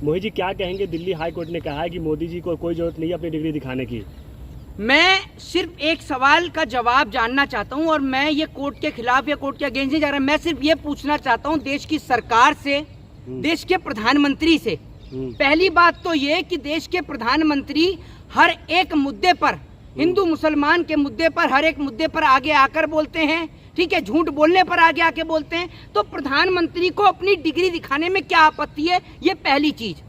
मोहित जी क्या कहेंगे, Delhi high court ने कहा है कि मोदी जी को कोई जरूरत नहीं है अपनी डिग्री दिखाने की। मैं सिर्फ एक सवाल का जवाब जानना चाहता हूं और मैं ये कोर्ट के खिलाफ या कोर्ट के अगेंस्ट नहीं जा रहा। मैं सिर्फ ये पूछना चाहता हूं देश की सरकार से, देश के प्रधानमंत्री से। पहली बात तो ये कि देश के प्रधानमंत्री हर एक मुद्दे पर, हिंदू मुसलमान के मुद्दे पर, हर एक मुद्दे पर आगे आकर बोलते हैं, ठीक है, झूठ बोलने पर आगे आके बोलते हैं। तो प्रधानमंत्री को अपनी डिग्री दिखाने में क्या आपत्ति है, ये पहली चीज।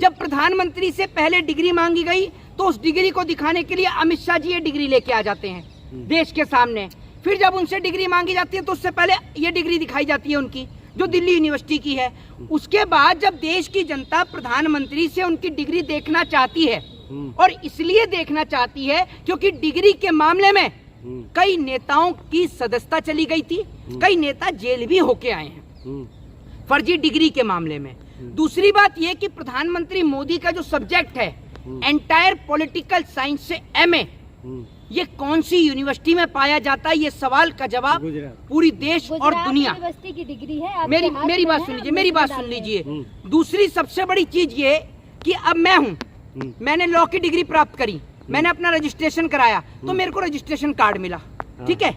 जब प्रधानमंत्री से पहले डिग्री मांगी गई तो उस डिग्री को दिखाने के लिए अमित शाह जी ये डिग्री लेके आ जाते हैं देश के सामने। फिर जब उनसे डिग्री मांगी जाती है तो उससे पहले ये डिग्री दिखाई जाती है उनकी, जो दिल्ली यूनिवर्सिटी की है। उसके बाद जब देश की जनता प्रधानमंत्री से उनकी डिग्री देखना चाहती है, और इसलिए देखना चाहती है क्योंकि डिग्री के मामले में कई नेताओं की सदस्यता चली गई थी, कई नेता जेल भी होके आए हैं फर्जी डिग्री के मामले में। दूसरी बात यह कि प्रधानमंत्री मोदी का जो सब्जेक्ट है एंटायर पॉलिटिकल साइंस से एमए, ये कौन सी यूनिवर्सिटी में पाया जाता है, ये सवाल का जवाब पूरी देश और दुनिया। यूनिवर्सिटी की डिग्री है। मेरी बात सुन लीजिए, मेरी बात सुन लीजिए। दूसरी सबसे बड़ी चीज ये कि अब मैं हूँ, मैंने लॉ की डिग्री प्राप्त करी, मैंने अपना रजिस्ट्रेशन कराया तो मेरे को रजिस्ट्रेशन कार्ड मिला, ठीक है,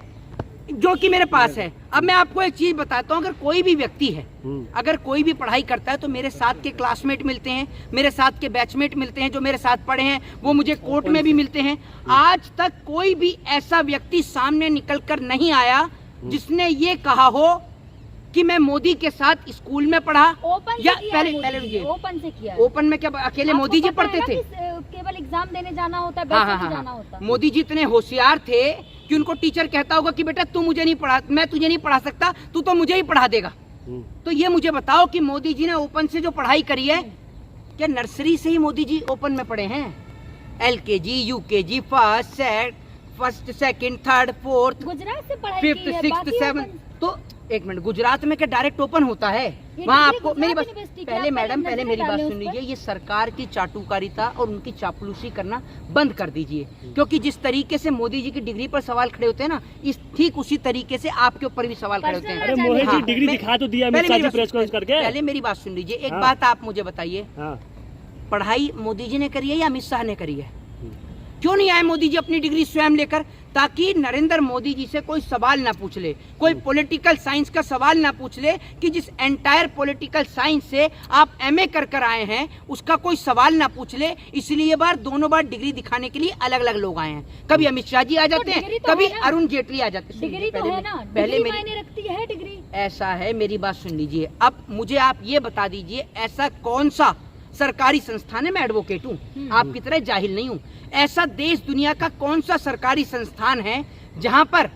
जो कि मेरे पास है। अब मैं आपको एक चीज बताता हूँ, अगर कोई भी व्यक्ति है, अगर कोई भी पढ़ाई करता है तो मेरे साथ के क्लासमेट मिलते हैं, मेरे साथ के बैचमेट मिलते हैं, जो मेरे साथ पढ़े हैं वो मुझे कोर्ट में भी मिलते हैं। आज तक कोई भी ऐसा व्यक्ति सामने निकल कर नहीं आया जिसने ये कहा हो कि मैं मोदी के साथ स्कूल में पढ़ा। ओपन या से पहले ओपन से किया। ओपन में क्या अकेले मोदी जी पढ़ते थे? केवल एग्जाम देने जाना होता है, जाना होता है। मोदी जी इतने होशियार थे कि उनको टीचर कहता होगा कि बेटा तू मुझे नहीं पढ़ा, मैं तुझे नहीं पढ़ा सकता, तू तो मुझे ही पढ़ा देगा। तो ये मुझे बताओ कि मोदी जी ने ओपन से जो पढ़ाई करी है, क्या नर्सरी से ही मोदी जी ओपन में पढ़े हैं? LKG, UKG, first, second, third, fourth, Gujarat से पढ़ाई फिफ्थ, सिक्स्थ, सेवंथ। तो एक मिनट, गुजरात में क्या डायरेक्ट ओपन होता है? वहाँ आपको मेरी बात पहले मैडम, पहले मेरी बात सुन लीजिए। ये सरकार की चाटुकारिता और उनकी चापलूसी करना बंद कर दीजिए, क्योंकि जिस तरीके से मोदी जी की डिग्री पर सवाल खड़े होते हैं ना, इस ठीक उसी तरीके से आपके ऊपर भी सवाल खड़े होते हैं। अरे मोहित जी डिग्री दिखा तो दिया प्रेस कॉन्फ्रेंस करके। पहले मेरी बात सुन लीजिए, एक बात आप मुझे बताइए, पढ़ाई मोदी जी ने करी है या अमित शाह ने करी है? क्यों नहीं आए मोदी जी अपनी डिग्री स्वयं लेकर, ताकि नरेंद्र मोदी जी से कोई सवाल ना पूछ ले, कोई पॉलिटिकल साइंस का सवाल ना पूछ ले कि जिस एंटायर पॉलिटिकल साइंस से आप MA कर आए हैं उसका कोई सवाल ना पूछ ले। इसलिए बार दोनों बार डिग्री दिखाने के लिए अलग अलग लोग आए हैं। कभी अमित शाह जी आ जाते हैं, कभी अरुण जेटली आ जाते हैं। डिग्री तो है ना, पहले मायने रखती है डिग्री। ऐसा है, मेरी बात सुन लीजिए। अब मुझे आप ये बता दीजिए, ऐसा कौन सा सरकारी संस्थान है, मैं एडवोकेट हूँ, आपकी तरह जाहिल नहीं हूँ, ऐसा देश दुनिया का कौन सा सरकारी संस्थान है जहां पर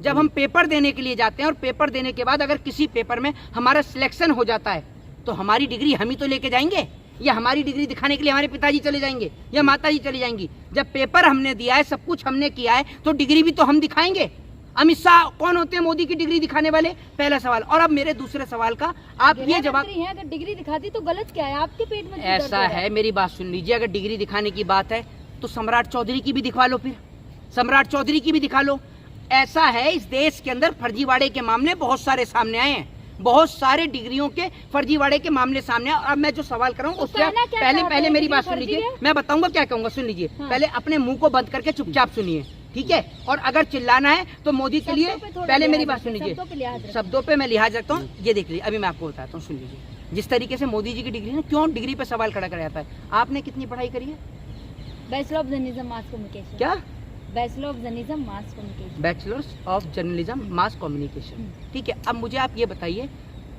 जब हम पेपर देने के लिए जाते हैं और पेपर देने के बाद अगर किसी पेपर में हमारा सिलेक्शन हो जाता है तो हमारी डिग्री हम ही तो लेके जाएंगे, या हमारी डिग्री दिखाने के लिए हमारे पिताजी चले जाएंगे या माताजी चली जाएंगी? जब पेपर हमने दिया है, सब कुछ हमने किया है, तो डिग्री भी तो हम दिखाएंगे। अमित शाह कौन होते हैं मोदी की डिग्री दिखाने वाले? पहला सवाल। और अब मेरे दूसरे सवाल का आप ये जवाब, अगर डिग्री दिखाती तो गलत क्या है? आपके पेट में ऐसा है, मेरी बात सुन लीजिए, अगर डिग्री दिखाने की बात है तो सम्राट चौधरी की भी दिखवा लो, फिर सम्राट चौधरी की भी दिखा लो। ऐसा है, इस देश के अंदर फर्जीवाड़े के मामले बहुत सारे सामने आए हैं, बहुत सारे डिग्रियों के फर्जीवाड़े के मामले सामने। और अब मैं जो सवाल कर रहा हूँ उससे पहले मेरी बात सुन लीजिए, मैं बताऊंगा क्या कहूंगा, सुन लीजिए। पहले अपने मुंह को बंद करके चुपचाप सुनिए, ठीक है? और अगर चिल्लाना है तो मोदी के लिए, पहले मेरी बात सुन लीजिए, शब्दों पे मैं लिहाज रखता हूँ। ये देख लीजिए, अभी मैं आपको बताता हूँ, सुन लीजिए। जिस तरीके से मोदी जी की डिग्री ना, क्यों डिग्री पे सवाल खड़ा कराया जाता है? आपने कितनी पढ़ाई करी है? Bachelor of journalism mass communication. क्या? Bachelor of journalism mass communication. Bachelors of journalism mass communication, ठीक है। अब मुझे आप ये बताइए,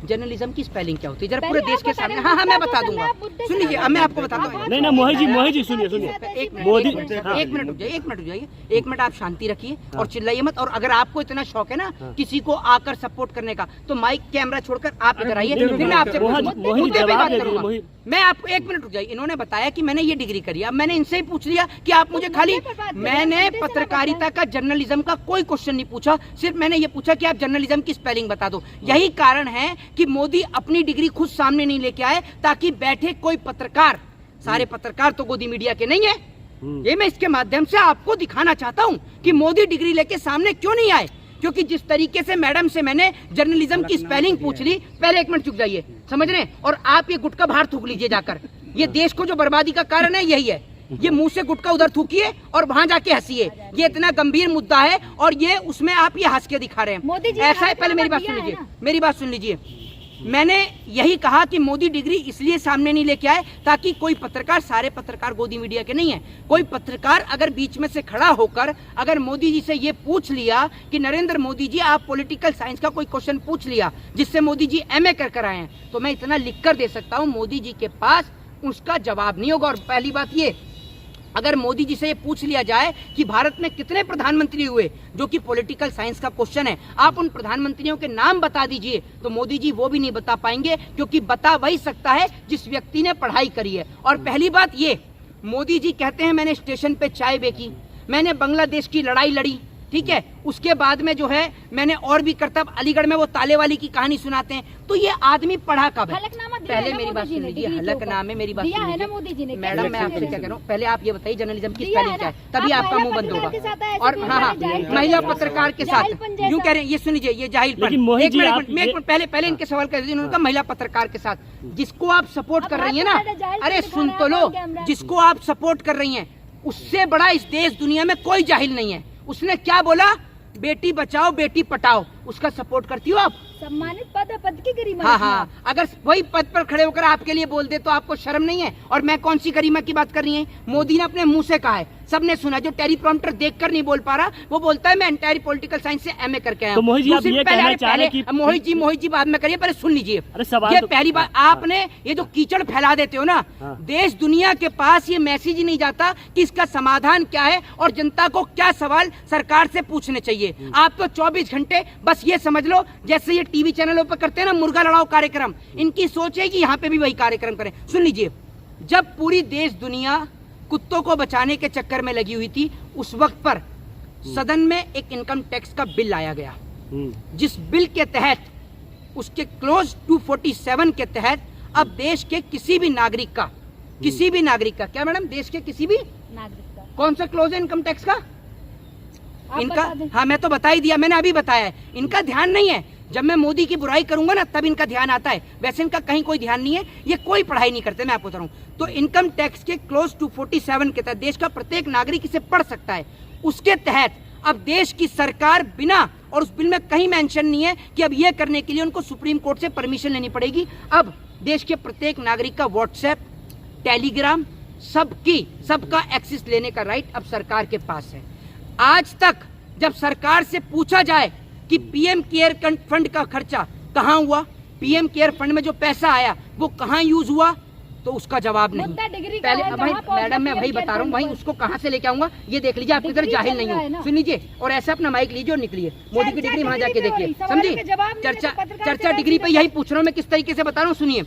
जर्नलिज्म की स्पेलिंग क्या होती है जरा पूरे देश के सामने? हाँ, मैं बता दूंगा, सुन लीजिए, अब मैं आपको बताता हूँ। नहीं ना मोहित जी सुनिए, एक मिनट रुक जाइए, एक मिनट आप शांति रखिए और चिल्लाइए मत। और अगर आपको इतना शौक है ना किसी को आकर सपोर्ट करने का, तो माइक कैमरा छोड़कर आप इधर आइए, फिर मैं आपसे मुद्दे पे बात करूंगा। मैं आपको, एक मिनट रुक जाइए। इन्होंने बताया कि मैंने ये डिग्री करी, अब मैंने इनसे ही पूछ लिया कि आप मुझे खाली, मैंने पत्रकारिता का, जर्नलिज्म का कोई क्वेश्चन नहीं पूछा, सिर्फ मैंने ये पूछा कि आप जर्नलिज्म की स्पेलिंग बता दो। यही कारण है कि मोदी अपनी डिग्री खुद सामने नहीं लेके आए, ताकि बैठे कोई पत्रकार, सारे पत्रकार तो गोदी मीडिया के नहीं है, ये मैं इसके माध्यम से आपको दिखाना चाहता हूं कि मोदी डिग्री लेके सामने क्यों नहीं आए। क्योंकि जिस तरीके से मैडम से मैंने जर्नलिज्म की स्पेलिंग पूछ ली, पहले 1 मिनट चुप जाइए, समझ रहे हैं, और आप ये गुटखा बाहर थूक लीजिए जाकर। ये देश को जो बर्बादी का कारण है यही है, ये मुंह से गुटखा उधर थूकिए और वहां जाके हंसिए। ये इतना गंभीर मुद्दा है और ये उसमें आप ये हंस के दिखा रहे हैं। मोदी जी ऐसा है, पहले मेरी बात सुन लीजिए, मेरी बात सुन लीजिए। मैंने यही कहा कि मोदी डिग्री इसलिए सामने नहीं लेके आए ताकि कोई पत्रकार, सारे पत्रकार गोदी मीडिया के नहीं है, कोई पत्रकार अगर बीच में से खड़ा होकर अगर मोदी जी से ये पूछ लिया कि नरेंद्र मोदी जी आप पॉलिटिकल साइंस का कोई क्वेश्चन पूछ लिया जिससे मोदी जी MA कर आए हैं, तो मैं इतना लिख कर दे सकता हूँ मोदी जी के पास उसका जवाब नहीं होगा। और पहली बात ये, अगर मोदी जी से ये पूछ लिया जाए कि भारत में कितने प्रधानमंत्री हुए, जो कि पॉलिटिकल साइंस का क्वेश्चन है, आप उन प्रधानमंत्रियों के नाम बता दीजिए, तो मोदी जी वो भी नहीं बता पाएंगे, क्योंकि बता वही सकता है जिस व्यक्ति ने पढ़ाई करी है। और पहली बात ये, मोदी जी कहते हैं मैंने स्टेशन पे चाय बेची, मैंने बांग्लादेश की लड़ाई लड़ी, ठीक है, उसके बाद में जो है मैंने और भी करतब, अलीगढ़ में वो ताले वाली की कहानी सुनाते हैं, तो ये आदमी पढ़ा कब है? पहले मेरी बात सुन लीजिए, हलफनामे मेरी बात सुन लीजिए मैडम, मैं आपसे क्या कह रहा हूँ, पहले आप ये बताइए जर्नलिज्म की स्पेलिंग क्या है, तभी आपका मुंह बंद होगा। और हाँ, महिला पत्रकार के साथ यूँ कह रहे हैं, ये सुन लीजिए, ये जाहिलपन। एक मिनट पहले इनके सवाल कर दीजिए, उन्होंने कहा महिला पत्रकार के साथ, जिसको आप सपोर्ट कर रही है ना, अरे सुन तो लो, जिसको आप सपोर्ट कर रही है उससे बड़ा इस देश दुनिया में कोई जाहिल नहीं है। उसने क्या बोला, बेटी बचाओ बेटी पटाओ, उसका सपोर्ट करती हो आप? सम्मानित पद है, पद की गरिमा। हाँ, अगर वही पद पर खड़े होकर आपके लिए बोल दे तो आपको शर्म नहीं है? और मैं कौन सी गरिमा की बात कर रही है? मोदी ने अपने मुंह से कहा है, सबने सुना, जो टेलीप्रॉम्प्टर देखकर नहीं बोल पा रहा वो बोलता है मैं एंटायर पॉलिटिकल साइंस से MA करके आया। तो मोहित जी आप ये कहना चाह रहे हैं कि मोहित जी बाद में करिए, पहले सुन लीजिए। ये पहली बात, आपने ये जो कीचड़ फैला देते हो ना, देश दुनिया के पास ये मैसेज ही नहीं जाता कि इसका समाधान क्या है और जनता को क्या सवाल सरकार से पूछने चाहिए। आप तो 24 घंटे बस ये समझ लो, जैसे ये टीवी चैनलों पर करते हैं ना मुर्गा लड़ाओ कार्यक्रम, इनकी सोच है कि यहाँ पे भी वही कार्यक्रम करें। सुन लीजिए, जब पूरी देश दुनिया कुत्तों को बचाने के चक्कर में लगी हुई थी, उस वक्त पर सदन में एक इनकम टैक्स का बिल लाया गया, जिस बिल के तहत उसके क्लोज 247 के तहत अब देश के किसी भी नागरिक का क्या मैडम, देश के किसी भी नागरिक का कौन सा क्लोज है इनकम टैक्स का? इनका, हाँ मैं तो बता ही दिया, मैंने अभी बताया है, इनका ध्यान नहीं है। जब मैं मोदी की बुराई करूंगा ना तब इनका ध्यान आता है, वैसे इनका कहीं कोई ध्यान नहीं है, ये कोई पढ़ाई नहीं करते, मैं आपको बता रहा हूं। तो इनकम टैक्स के क्लोज 247 के तहत देश का प्रत्येक नागरिक इसे पढ़ सकता है। उसके तहत अब देश की सरकार बिना, और उस बिल में कहीं मेंशन नहीं है कि अब ये करने के लिए उनको सुप्रीम कोर्ट से परमिशन लेनी पड़ेगी। अब देश के प्रत्येक नागरिक का व्हाट्सएप, टेलीग्राम, सबका एक्सेस लेने का राइट अब सरकार के पास है। आज तक जब सरकार से पूछा जाए कि PM केयर फंड का खर्चा कहाँ हुआ, PM केयर फंड में जो पैसा आया वो कहाँ यूज हुआ, तो उसका जवाब नहीं। पहले भाई मैडम मैं वही बता रहा हूँ, भाई उसको कहाँ से लेके आऊंगा ये देख लीजिए, आपकी तरह जाहिल नहीं हो, सुन लीजिए और ऐसा अपना माइक लीजिए और निकलिए। मोदी की डिग्री वहाँ जाके देखिए, समझी? चर्चा डिग्री पे यही पूछ रहा हूँ मैं, किस तरीके से बता रहा हूँ, सुनिए।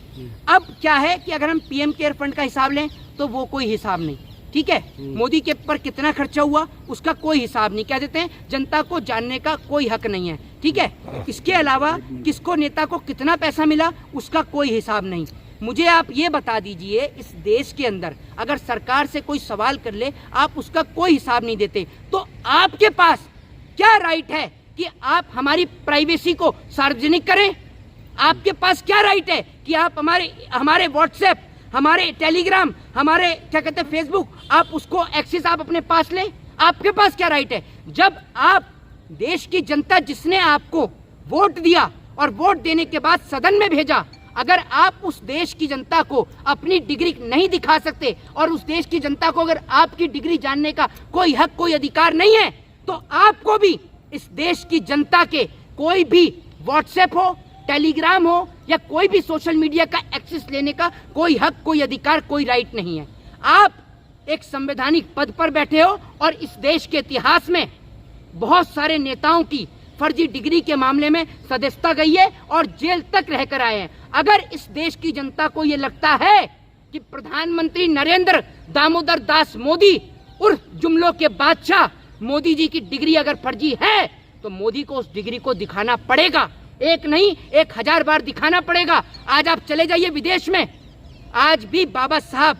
अब क्या है कि अगर हम PM केयर फंड का हिसाब लें तो वो कोई हिसाब नहीं, ठीक है, मोदी के पर कितना खर्चा हुआ उसका कोई हिसाब नहीं, कह देते हैं जनता को जानने का कोई हक नहीं है, ठीक है। इसके अलावा किसको, नेता को कितना पैसा मिला उसका कोई हिसाब नहीं। मुझे आप ये बता दीजिए, इस देश के अंदर अगर सरकार से कोई सवाल कर ले आप उसका कोई हिसाब नहीं देते, तो आपके पास क्या राइट है कि आप हमारी प्राइवेसी को सार्वजनिक करें? आपके पास क्या राइट है कि आप हमारे व्हाट्सएप, हमारे टेलीग्राम, हमारे क्या कहते हैं फेसबुक, आप उसको एक्सेस आप अपने पास लें? आपके पास क्या राइट है? जब आप देश की जनता जिसने आपको वोट दिया और वोट देने के बाद सदन में भेजा, अगर आप उस देश की जनता को अपनी डिग्री नहीं दिखा सकते और उस देश की जनता को अगर आपकी डिग्री जानने का कोई हक, कोई अधिकार नहीं है, तो आपको भी इस देश की जनता के कोई भी व्हाट्सएप हो, टेलीग्राम हो या कोई भी सोशल मीडिया का एक्सेस लेने का कोई हक, कोई अधिकार, कोई राइट नहीं है। आप एक संवैधानिक पद पर बैठे हो और इस देश के इतिहास में बहुत सारे नेताओं की फर्जी डिग्री के मामले में सदस्यता गई है और जेल तक रहकर आए हैं। अगर इस देश की जनता को ये लगता है कि प्रधानमंत्री नरेंद्र दामोदर दास मोदी उर्फ जुमलों के बादशाह मोदी जी की डिग्री अगर फर्जी है, तो मोदी को उस डिग्री को दिखाना पड़ेगा, एक नहीं 1000 बार दिखाना पड़ेगा। आज आप चले जाइए विदेश में, आज भी बाबा साहब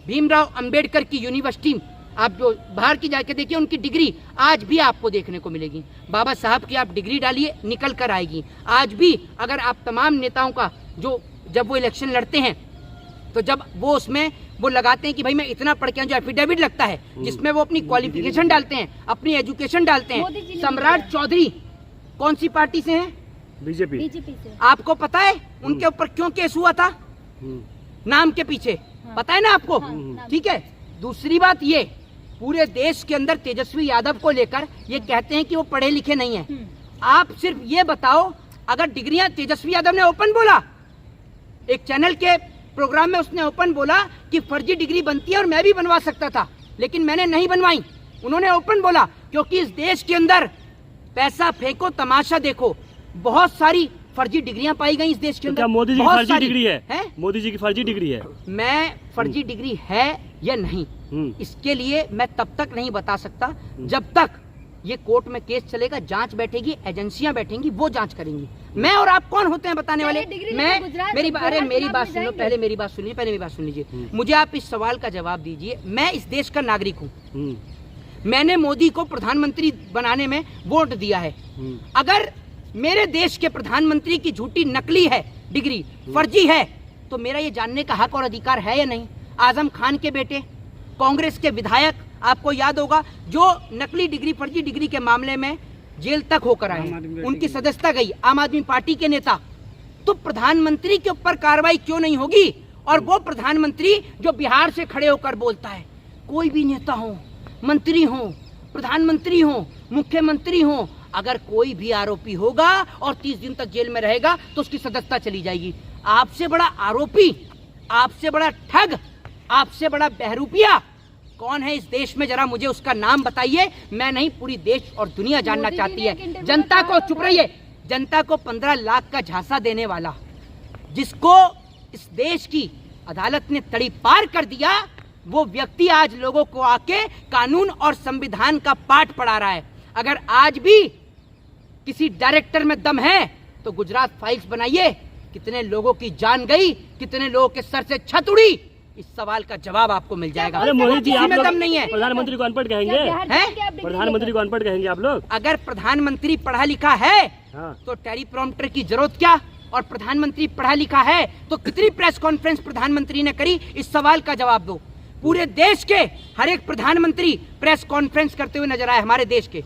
भीमराव अंबेडकर की यूनिवर्सिटी आप जो बाहर की जाके देखिए, उनकी डिग्री आज भी आपको देखने को मिलेगी। बाबा साहब की आप डिग्री डालिए, निकल कर आएगी। आज भी अगर आप तमाम नेताओं का जो जब वो इलेक्शन लड़ते हैं तो जब वो उसमें वो लगाते हैं कि भाई मैं इतना पढ़ के, जो एफिडेविट लगता है जिसमें वो अपनी क्वालिफिकेशन डालते हैं, अपनी एजुकेशन डालते हैं। सम्राट चौधरी कौन सी पार्टी से हैं? बीजेपी। बीजेपी से। आपको पता है उनके ऊपर क्यों केस हुआ था? नाम के पीछे। पता है ना आपको? ठीक है। दूसरी बात, ये पूरे देश के अंदर तेजस्वी यादव को लेकर ये कहते हैं कि वो पढ़े लिखे नहीं है। आप सिर्फ ये बताओ, अगर डिग्रियां तेजस्वी यादव ने ओपन बोला, एक चैनल के प्रोग्राम में उसने ओपन बोला कि फर्जी डिग्री बनती है और मैं भी बनवा सकता था, लेकिन मैंने नहीं बनवाई। उन्होंने ओपन बोला क्योंकि इस देश के अंदर पैसा फेंको तमाशा देखो, बहुत सारी फर्जी डिग्रियां पाई गई इस देश के तो अंदर। क्या मोदी जी की बहुत फर्जी सारी। डिग्री है? मोदी जी की फर्जी डिग्री है? मैं फर्जी डिग्री है या नहीं, इसके लिए मैं तब तक नहीं बता सकता जब तक ये कोर्ट में केस चलेगा, जांच बैठेगी, एजेंसियां बैठेंगी, वो जांच करेंगी। मैं और आप कौन होते हैं बताने वाले? मैं मेरी बात सुन लो, पहले मेरी बात सुन लीजिए। मुझे आप इस सवाल का जवाब दीजिए। मैं इस देश का नागरिक हूँ, मैंने मोदी को प्रधानमंत्री बनाने में वोट दिया है। अगर मेरे देश के प्रधानमंत्री की झूठी नकली है डिग्री, फर्जी है, तो मेरा ये जानने का हक और अधिकार है या नहीं? आजम खान के बेटे, कांग्रेस के विधायक, आपको याद होगा, जो नकली डिग्री, फर्जी डिग्री के मामले में जेल तक होकर आए, उनकी सदस्यता गई। आम आदमी पार्टी के नेता। तो प्रधानमंत्री के ऊपर कार्रवाई क्यों नहीं होगी? और वो प्रधानमंत्री जो बिहार से खड़े होकर बोलता है, कोई भी नेता हो, मंत्री हो, प्रधानमंत्री हो, मुख्यमंत्री हो, अगर कोई भी आरोपी होगा और 30 दिन तक जेल में रहेगा तो उसकी सदस्यता चली जाएगी। आपसे बड़ा आरोपी, आपसे बड़ा ठग, आपसे बड़ा बहरूपिया कौन है इस देश में? जरा मुझे उसका नाम बताइए। मैं नहीं, पूरी देश और दुनिया जानना चाहती है। जनता को, चुप रहिए, जनता को 15 लाख का झांसा देने वाला, जिसको इस देश की अदालत ने तड़ी पार कर दिया, वो व्यक्ति आज लोगों को आके कानून और संविधान का पाठ पढ़ा रहा है। अगर आज भी किसी डायरेक्टर में दम है तो गुजरात फाइल्स बनाइए। कितने लोगों की जान गई, कितने लोगों के सर से छत उड़ी, इस सवाल का जवाब आपको मिल जाएगा। अरे मोदी जी, आप दम नहीं है। प्रधानमंत्री को अनपढ़ कहेंगे? प्रधानमंत्री को अनपढ़ कहेंगे आप लोग? अगर प्रधानमंत्री पढ़ा लिखा है तो टेलीप्रॉम्प्टर की जरूरत क्या? और प्रधानमंत्री पढ़ा लिखा है तो कितनी प्रेस कॉन्फ्रेंस प्रधानमंत्री ने करी? इस सवाल का जवाब दो। पूरे देश के हर एक प्रधानमंत्री प्रेस कॉन्फ्रेंस करते हुए नजर आए। हमारे देश के,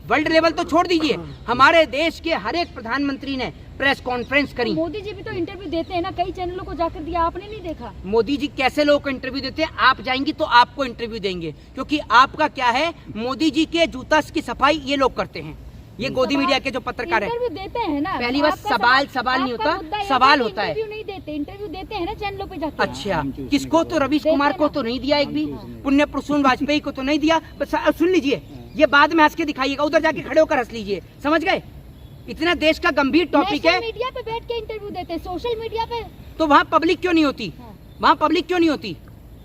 वर्ल्ड लेवल तो छोड़ दीजिए, हमारे देश के हर एक प्रधानमंत्री ने प्रेस कॉन्फ्रेंस करी। मोदी जी भी तो इंटरव्यू देते हैं ना, कई चैनलों को जाकर दिया, आपने नहीं देखा? मोदी जी कैसे लोगों को इंटरव्यू देते हैं? आप जाएंगी तो आपको इंटरव्यू देंगे, क्योंकि आपका क्या है, मोदी जी के जूता की सफाई ये लोग करते हैं। ये गोदी मीडिया के जो पत्रकार है, इंटरव्यू देते हैं ना। पहली बात, सवाल नहीं होता, सवाल होता है। इंटरव्यू नहीं देते, इंटरव्यू देते हैं ना चैनलों पे जाकर। अच्छा, किसको? तो रवीश कुमार को तो नहीं दिया एक भी, पुण्य प्रसून वाजपेयी को तो नहीं दिया। बस सुन लीजिए, ये बाद में हंस के दिखाइएगा, उधर जाके खड़े होकर हंस लीजिए, समझ गए? इतना देश का गंभीर टॉपिक है। मीडिया पे बैठ के इंटरव्यू देते हैं, सोशल मीडिया पे तो वहाँ पब्लिक क्यों नहीं होती? वहाँ पब्लिक क्यों नहीं होती?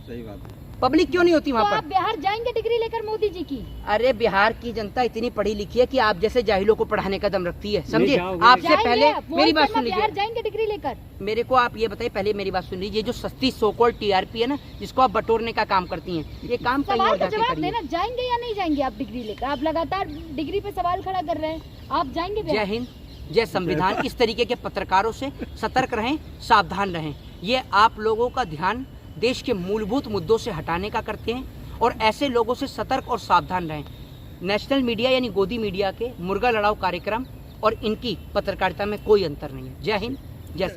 सही बात है। पब्लिक क्यों नहीं होती वहाँ तो पर? आप बिहार जाएंगे डिग्री लेकर मोदी जी की? अरे बिहार की जनता इतनी पढ़ी लिखी है कि आप जैसे जाहिलों को पढ़ाने का दम रखती है, समझे? आपसे पहले मेरी बात सुन लीजिए। बिहार जाएंगे डिग्री लेकर? मेरे को आप ये बताइए, पहले मेरी बात सुन लीजिए। जो सस्ती सोकॉल टीआरपी है ना, जिसको आप बटोरने का काम करती हैं, ये काम कहीं और जाके जवाब करिए। देना, जाएंगे या नहीं जाएंगे आप डिग्री लेकर? आप लगातार डिग्री पे सवाल खड़ा कर रहे हैं, आप जाएंगे? जय हिंद, जय संविधान। इस तरीके के पत्रकारों से सतर्क रहें, सावधान रहें। ये आप लोगों का ध्यान देश के मूलभूत मुद्दों से हटाने का करते हैं, और ऐसे लोगों से सतर्क और सावधान रहें। नेशनल मीडिया यानी गोदी मीडिया के मुर्गा लड़ाओ कार्यक्रम और इनकी पत्रकारिता में कोई अंतर नहीं है। जय हिंद,